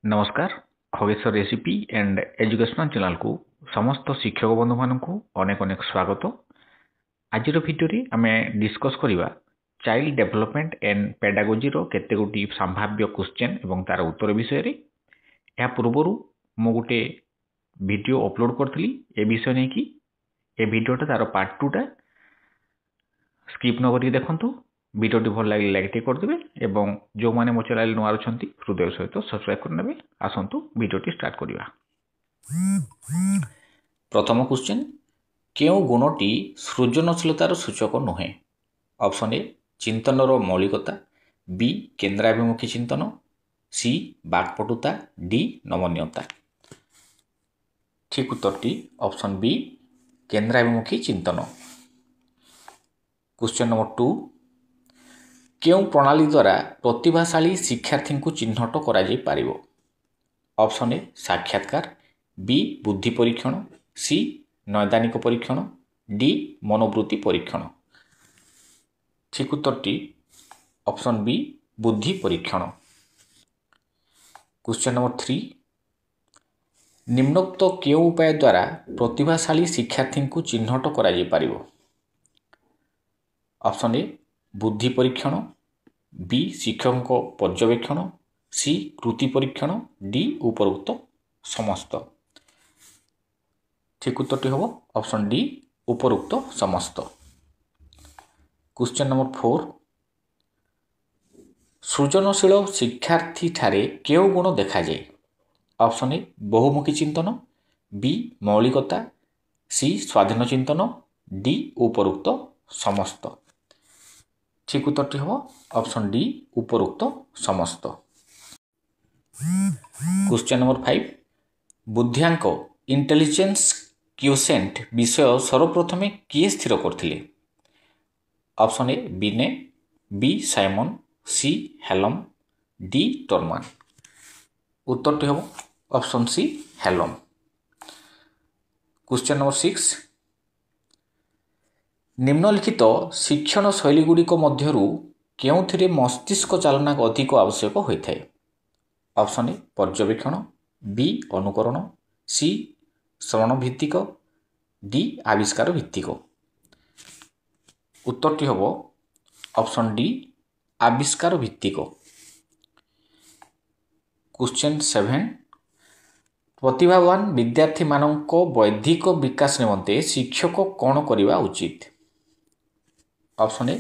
नमस्कार Khageshwar recipe and educational channel को समस्त शिक्षक बंधु मानक अनेक अनेक स्वागत। आज भिडियो आम डिस्कस करवा चाइल्ड डेवलपमेंट एंड पेडागोजी केते गोटी संभाव्य क्वेश्चन एवं तार उत्तर विषय। या पूर्वर मु गोटे वीडियो अपलोड करी ए विषय नहीं कि ए वीडियोटा तार पार्ट 2 स्किप न करी देखंतु। वीडियोटी भल लगे लाइक करदे एवं जो मैंने मो चैनल नुआ अच्छा हृदय सहित सब्सक्राइब करने। आसतु वीडियोटी स्टार्ट करवा। प्रथम क्वेश्चन, क्यों गुणटी सृजनशीलतार सूचक नुहे? ऑप्शन ए चिंतनर मौलिकता, बी केन्द्राभिमुखी चिंतन, सी बाक्पटुता, डी नमनीयता। ठीक उत्तरटी ऑप्शन बी केन्द्राभिमुखी चिंतन। क्वेश्चन नंबर 2, क्यों प्रणाली द्वारा प्रतिभाशाली शिक्षार्थी को चिन्हट करा जाई पारिबो? ऑप्शन ए साक्षात्कार, बी बुद्धि परीक्षण, सी नैदानिक परीक्षण, डी मनोवृत्ति परीक्षण। ठीक उत्तरटी ऑप्शन बी बुद्धि परीक्षण। क्वेश्चन नंबर 3, निम्नोक्त क्यों उपाय द्वारा प्रतिभाशाली शिक्षार्थी को चिन्हट करा जाई पारिबो? ऑप्शन ए बुद्धि परीक्षण, बी शिक्षक पर्यवेक्षण, सी कृति परीक्षण, डी उपरोक्त समस्त। ठीक उत्तरटी हम ऑप्शन डी उपरोक्त समस्त। क्वेश्चन नंबर 4, सृजनशील शिक्षार्थी ठारे क्यों गुण देखा जाए? ऑप्शन ए बहुमुखी चिंतन, बी मौलिकता, सी स्वाधीन चिंतन, डी उपरोक्त समस्त। ठीक उत्तरटी हम ऑप्शन डी उपरोक्त समस्त। क्वेश्चन नंबर 5, बुद्धिआंक इंटेलिजेंस क्वोशिएंट विषय सर्वप्रथमे किए स्थिर करथिले? ऑप्शन ए बिने, बी साइमन, सी हेलम, डी टोरमान। उत्तरटी हम ऑप्शन सी हेलम। क्वेश्चन नंबर 6, निम्नलिखित शिक्षण शैली गुड़िक मध्यरु केउथिरे मस्तिष्क चालना अधिक आवश्यक होइथाय? ऑप्शन ए पर्यवेक्षण, बी अनुकरण, सी श्रवण भित्तिक, डी आविष्कार भित्तिक। उत्तरटी हम ऑप्शन डी आविष्कार भित्तिक। क्वेश्चन 7, प्रतिभावान विद्यार्थी मानक बौद्धिक विकास निमंते शिक्षक कौन करवा उचित? ऑप्शन ए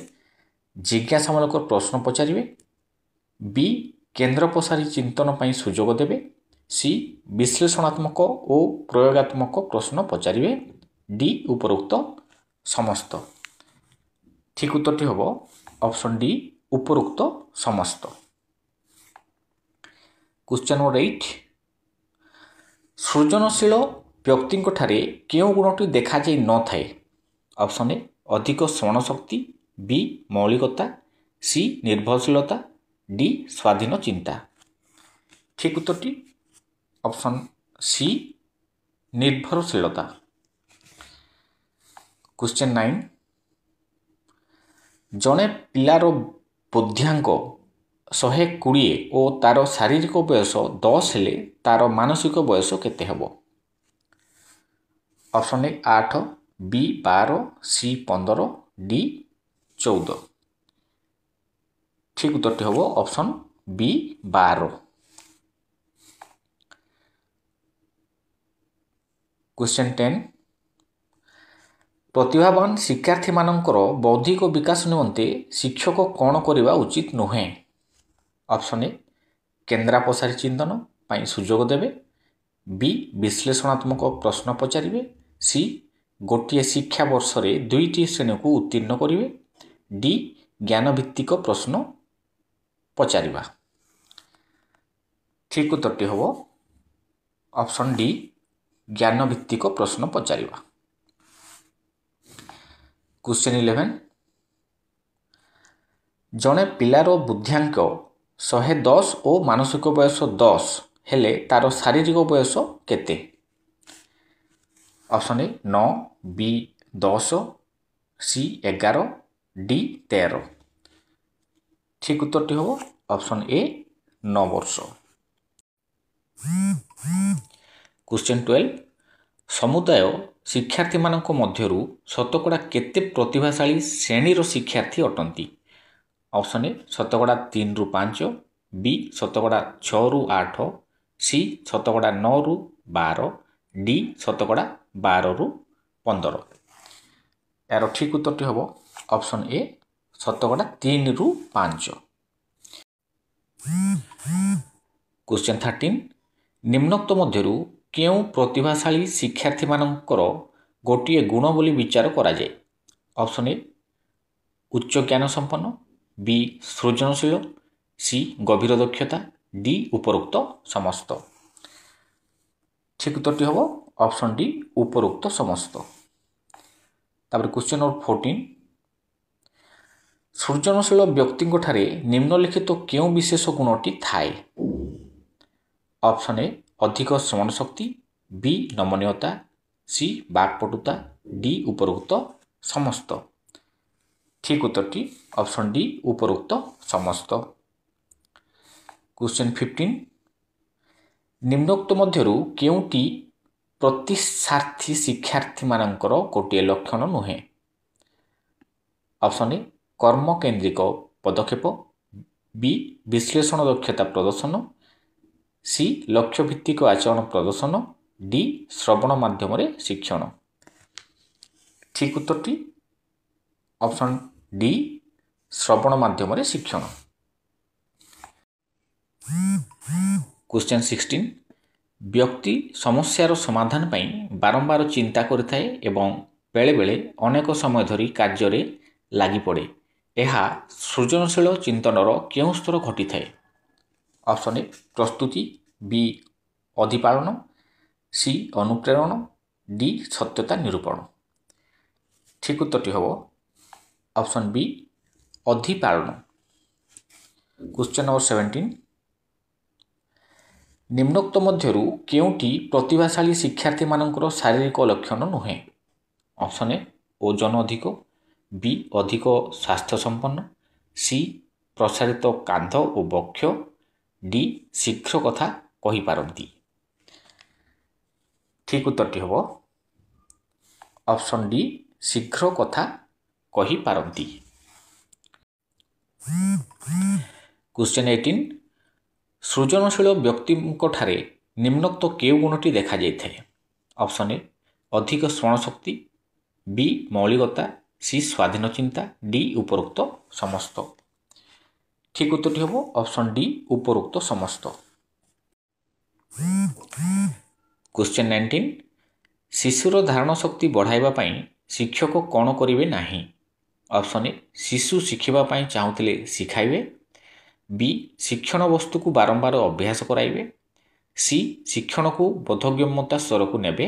जिज्ञासामूलक प्रश्न पचारे, बी केन्द्र प्रसारी चिंतन पर सुजोग देवे, सी विश्लेषणात्मक और प्रयोगात्मक प्रश्न पचारे, डी उपरोक्त समस्त। ठीक उत्तरटी हम ऑप्शन डी उपरोक्त समस्त। क्वेश्चन नंबर 8, सृजनशील व्यक्ति ठारे क्यों गुणटी देखा जाई न थाए? ऑप्शन ए अधिक श्रवण शक्ति, बी मौलिकता, सी निर्भरशीलता, डी स्वाधीन चिंता। ठीक उत्तरटी ऑप्शन सी निर्भरशीलता। क्वेश्चन 9, जड़े पिलार बुद्धिआंक 120 और तार शारीरिक बयस 10 हेले तार मानसिक बयस केते हेबो? Option A 8, B 12, C 15, D 14। ठीक उत्तरटी हम ऑप्शन बी 12। क्वेश्चन 10, प्रतिभावान शिक्षार्थी मानकर बौद्धिक विकास निमंते शिक्षक कौन करवा उचित नुहे? ऑप्शन ए केन्द्रा प्रसारी चिंतन पर सुजोग देवे, बी विश्लेषणात्मक प्रश्न पचारे, सी गोटे शिक्षा वर्ष रे 2टी श्रेणी को उत्तीर्ण करेंगे, डी ज्ञान भित्तिक प्रश्न पचारिबा। ठीक उत्तरटी हम ऑप्शन डी ज्ञान भित्तिक प्रश्न पचारिबा। क्वेश्चन 11, जड़े पिलार बुद्धिआंक 110 और मानसिक बयस 10 हेले तार शारीरिक बयस केते? Option A 9, B 10, C 11, D 13। ठीक उत्तरटी हम ऑप्शन ए 9 वर्ष। क्वेश्चन 12 समुदाय शिक्षार्थी मानक मध्यरु शतकड़ा केते प्रतिभाशाली श्रेणीर शिक्षार्थी अटंती ऑप्शन ए शतकड़ा 3 रु 5 बी शतकड़ा 6 रु 8 सी शतकड़ा 9 रु 12 डी शतकड़ा 12 रु 15 यार ठीक उत्तर हम ऑप्शन ए शतकड़ा 3 रु 5 क्वेश्चन 13 निम्नोक्त मध्यरु केउ प्रतिभाशाली शिक्षार्थी मानकर गोटे गुण बोली विचार करा जाए ऑप्शन ए उच्च ज्ञान संपन्न बी सृजनशील सी गभीर दक्षता डी उपरोक्त समस्त ठीक उत्तर हम ऑप्शन डी उपरोक्त समस्त तापर क्वेश्चन नंबर 14 सृजनशील व्यक्ति ठारे निम्नलिखित केउ विशेष गुणटी थाए ऑप्शन ए अधिक श्रवण शक्ति बी नमनीयता सी बाकपटुता डी उपरोक्त समस्त ठीक उत्तरटी ऑप्शन डी उपरोक्त समस्त क्वेश्चन 15 निम्नोक्त मध्यरु केउटी प्रतिशार्थी शिक्षार्थी मानकर गोटे लक्षण नुहे ऑप्शन ए कर्म केंद्रिक पदक्षेप बी विश्लेषण दक्षता प्रदर्शन सी लक्ष्य भित्तिक आचरण प्रदर्शन डी श्रवण माध्यम शिक्षण ठीक उत्तरटी ऑप्शन डी श्रवण माध्यम शिक्षण क्वेश्चन 16 व्यक्ति समस्यार समाधान पाई बारंबार चिंता करिथाए एवं बेले बेले अनेक समय धरी कार्य लागि पड़े यह सृजनशील चिंतनर केउं स्तर घटी थाए ऑप्शन ए प्रस्तुति बी अधिपालन सी अनुप्रेरण डी सत्यता निरूपण ठीक उत्तरटी हम ऑप्शन बी अधिपालन क्वेश्चन नंबर 17 निम्नोक्त मध्यरु केउटी प्रतिभाशाली शिक्षार्थी मानकर शारीरिक लक्षण नुहे ऑप्शन ए ओजन अधिक बी अधिक स्वास्थ्य संपन्न सी प्रसारित कांध और बक्ष डी शीघ्र कथा कहि पारंती ठीक उत्तरटी हम ऑप्शन डी शीघ्र कथा कहि पारंती क्वेश्चन 18 सृजनशील व्यक्ति ठारे निम्नोक्त केउ गुणटी देखा जाए ऑप्शन ए अधिक श्रवण शक्ति बी मौलिकता सी स्वाधीन चिंता डी उपरोक्त समस्त ठीक उत्तरटी हम ऑप्शन डी उपरोक्त समस्त क्वेश्चन 19 शिशुर धारण शक्ति बढ़ाइबा पई शिक्षक कौन करिवे नाही ऑप्शन ए शिशु शिखिबा पई चाहुथिले शिखाइबे बी शिक्षण वस्तु को बारंबार अभ्यास कराइबे सी शिक्षण को बोधगम्यता स्तर को नेबे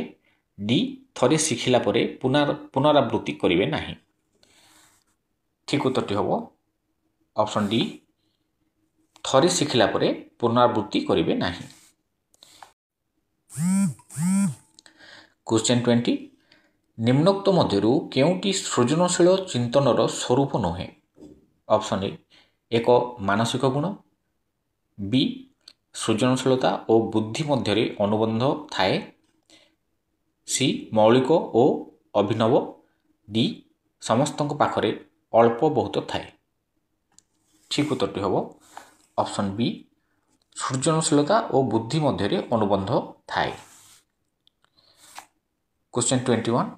डी थरे शिखिला परे पुनरावृत्ति करिवे नाही ठीक उत्तरटी हम ऑप्शन डी थरे शिखिला परे पुनरावृत्ति करिवे नाही क्वेश्चन 20 निम्नोक्त मध्यरु केउटी सृजनशील चिंतनर स्वरूप नुहे ऑप्शन ए एक मानसिक गुण बी सृजनशीलता और बुद्धि मध्यरे अनुबंध थाए सी मौलिक और अभिनव डी समस्तक पाखरे अल्प बहुत थाए ठीक उत्तरटी हम ऑप्शन बी सृजनशीलता और बुद्धि मध्यरे अनुबंध थाए क्वेश्चन 21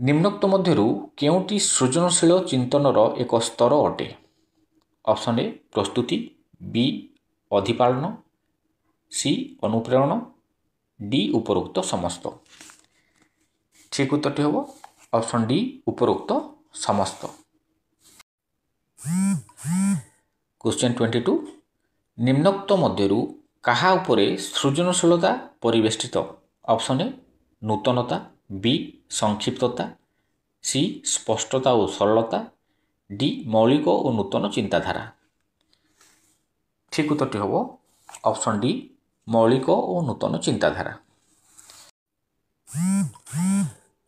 निम्नोक्त मध्यरु केउटी सृजनशील चिंतनर एक स्तर अटे ऑप्शन ए प्रस्तुति बी अधिपालन सी अनुप्रेरण डी उपरोक्त समस्त ठीक उत्तरटी हम ऑप्शन डी उपरोक्त समस्त क्वेश्चन 22 निम्नोक्त मध्यरु कहा उपरे सृजनशीलता परिवेष्टित ऑप्शन ए नूतनता बी संक्षिप्तता सी स्पष्टता और सरलता डी मौलिक और नूतन चिंताधारा ठीक उत्तरटी हम ऑप्शन डी मौलिक और नूतन चिंताधारा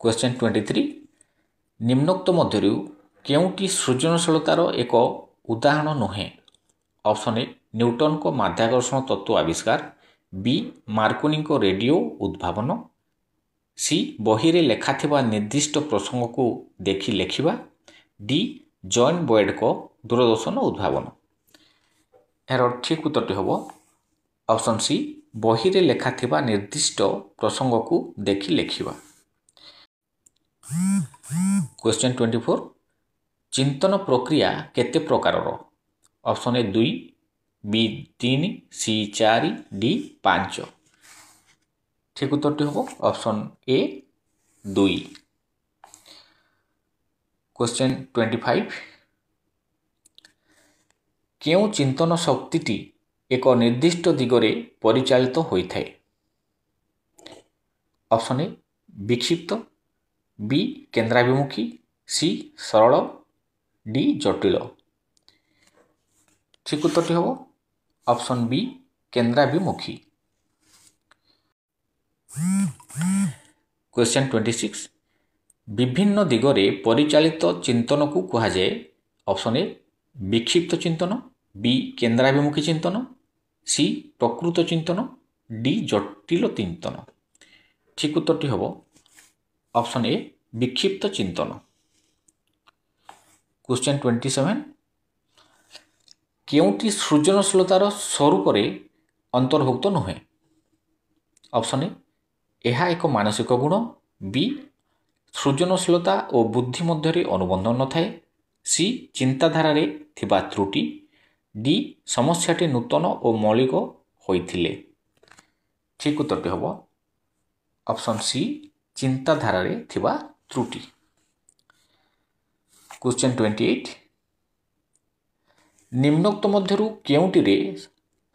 क्वेश्चन 23 निम्नोक्त मध्यरु केउटी सृजनशीलतार एक उदाहरण नुहे ऑप्शन ए न्यूटन को माध्याकर्षण तत्व आविष्कार, बी मार्कोनी को रेडियो उद्भावन, सी बही रे लेखा थिबा निर्दिष्ट प्रसंग को देखि लेखिबा, डी जॉन बॉयड को दूरदर्शन उद्भावन। यार ठीक उत्तरटी हम ऑप्शन सी बही रे लेखा थिबा निर्दिष्ट प्रसंग को देखि लेखिबा। क्वेश्चन 24 चिंतन प्रक्रिया केते प्रकारर? Option A 2, B 3, C 4, D 5। ठीक उत्तरटी हम ऑप्शन ए 2। क्वेश्चन 25 केउ चिंतन शक्तिटी एक निर्दिष्ट दिगरे परिचालित होइथाय? ऑप्शन ए विक्षिप्त, बी केंद्राभिमुखी, सी सरल, डी जटिल। ठीक उत्तरटी हम ऑप्शन बी केंद्राभिमुखी। क्वेश्चन 26 विभिन्न दिगरे परिचालित चिंतन को कहा जाए। ऑप्शन ए विक्षिप्त चिंतन, बी केंद्राभिमुखी चिंतन, सी प्रकृत चिंतन, डी जटिल चिंतन। ठीक उत्तरटी हम ऑप्शन ए विक्षिप्त चिंतन। क्वेश्चन 27 केउटी सृजनशीलतार स्वरूप अंतर्भुक्त नुहे? ऑप्शन ए यह एक मानसिक गुण, बी सृजनशीलता और बुद्धि मध्य अनुबंध न थाए, सी चिंताधारा रे थिबा त्रुटि, डी समस्याटी नूतन और मौलिक होइथिले। ठीक उत्तरटी हम ऑप्शन सी चिंताधारा रे थिबा त्रुटि। क्वेश्चन 28 निम्नोक्त मध्यरु केउटी रे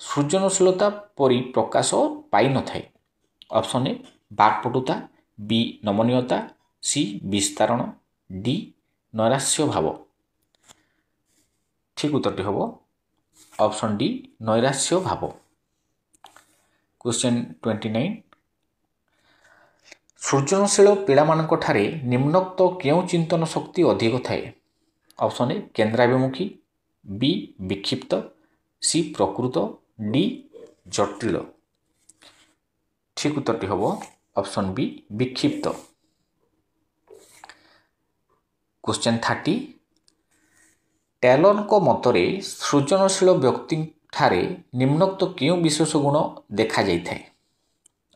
सृजनशीलता परि प्रकाश पाई न थाए? ऑप्शन ए बाकपटुता, बी नमनीयता, सी विस्तारण, डी नैराश्य भाव। ठीक उत्तरटी हम ऑप्शन डी नैराश्य भाव। क्वेश्चन 29 सृजनशील पिलामानक ठारे निम्नोक्त केउ चिंतन शक्ति अधिक थाए? ऑप्शन ए केंद्राभिमुखी, बी विक्षिप्त, सी प्रकृत, डी जटिल। ठीक उत्तरटी हम ऑप्शन बी विक्षिप्त। क्वेश्चन 30 टेलर को मतरे सृजनशील व्यक्ति ठारे निम्नोक्त केउ विशेष गुण देखा जाइथाय?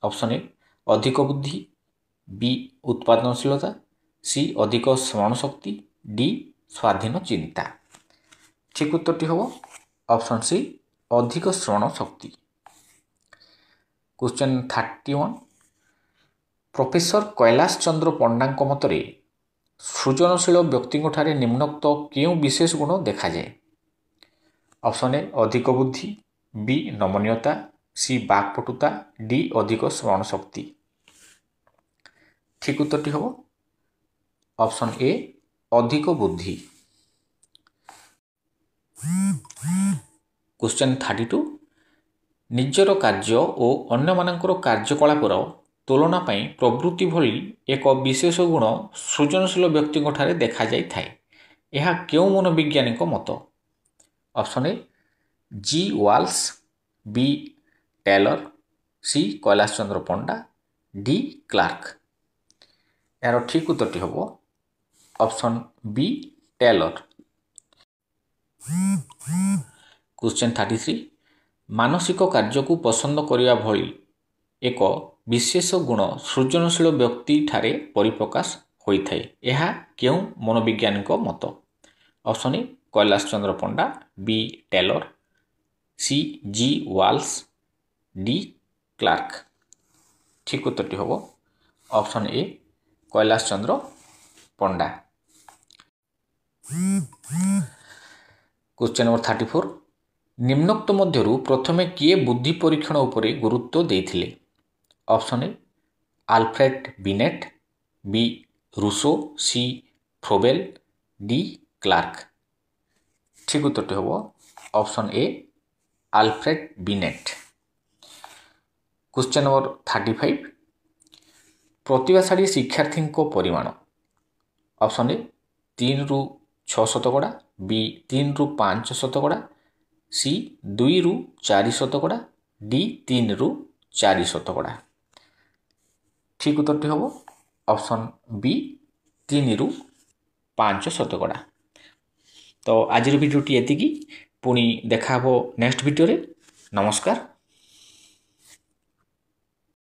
ऑप्शन ए अधिक बुद्धि, बी उत्पादनशीलता, सी अधिक स्मरण शक्ति, डी स्वाधीन चिंता। ठीक उत्तरटी हम ऑप्शन सी अधिक स्मरण शक्ति। क्वेश्चन 31 प्रोफेसर कैलाश चंद्र पंडा मतरे सृजनशील व्यक्ति ठारे निम्नोक्त केउ विशेष गुण देखा जाए? ऑप्शन ए अधिक बुद्धि, बी नमनीयता, सी बाकपटुता, डी अधिक स्मरण शक्ति। ठीक उत्तरटी हम ऑप्शन ए अधिक बुद्धि। क्वेश्चन 32 निजर कार्य और अन्य मानकर कार्यकलापर तुलना पाई प्रवृत्ति भली एक विशेष गुण सृजनशील व्यक्ति ठारे देखा जाइथाय। यह केउ मनोवैज्ञानिक मत? Option A G Walls, B Taylor, C Kailash Chandra Panda, D Clark. यार ठीक उत्तरटी हम ऑप्शन बी टेलर। क्वेश्चन 33 मानसिक कार्य को पसंद करिया भली एक विशेष गुण सृजनशील व्यक्ति ठारे परिप्रकाश होइथाय। यह केउ मनोवैज्ञानिक मत? Option A Kailash Chandra Panda, B Taylor, C G Wallas, D Clarke. ठीक उत्तरटी हम option A Kailash Chandra Panda. Question number 34 निम्नोक्त मध्यरु प्रथमे किए बुद्धि परीक्षण उपरे गुरुत्व देइथिले? Option A Alfred Binet, B Rousseau, C Froebel, D Clarke. ठीक उत्तरटी हम option A Alfred Binet. Question number 35 प्रतिभाशाली शिक्षार्थी परिमाण? ऑप्शन ए 3 ରୁ 6 शतकड़ा, बी 3 ରୁ 5 शतकड़ा, ସି 2ରୁ 4 ଶତକଡ଼ା, ଡି 3ରୁ 4 ଶତକଡ଼ା। ଠିକ୍ ଉତ୍ତରଟି ହେବ ଅପସନ୍ ବି 3ରୁ 5 ଶତକଡ଼ା। ତ ଆଜିର ଭିଡ଼ିଓଟି ଏତିକି। ପୁଣି ଦେଖା ହେବ ନେକ୍ସଟ ଭିଡ଼ିଓରେ। ନମସ୍କାର।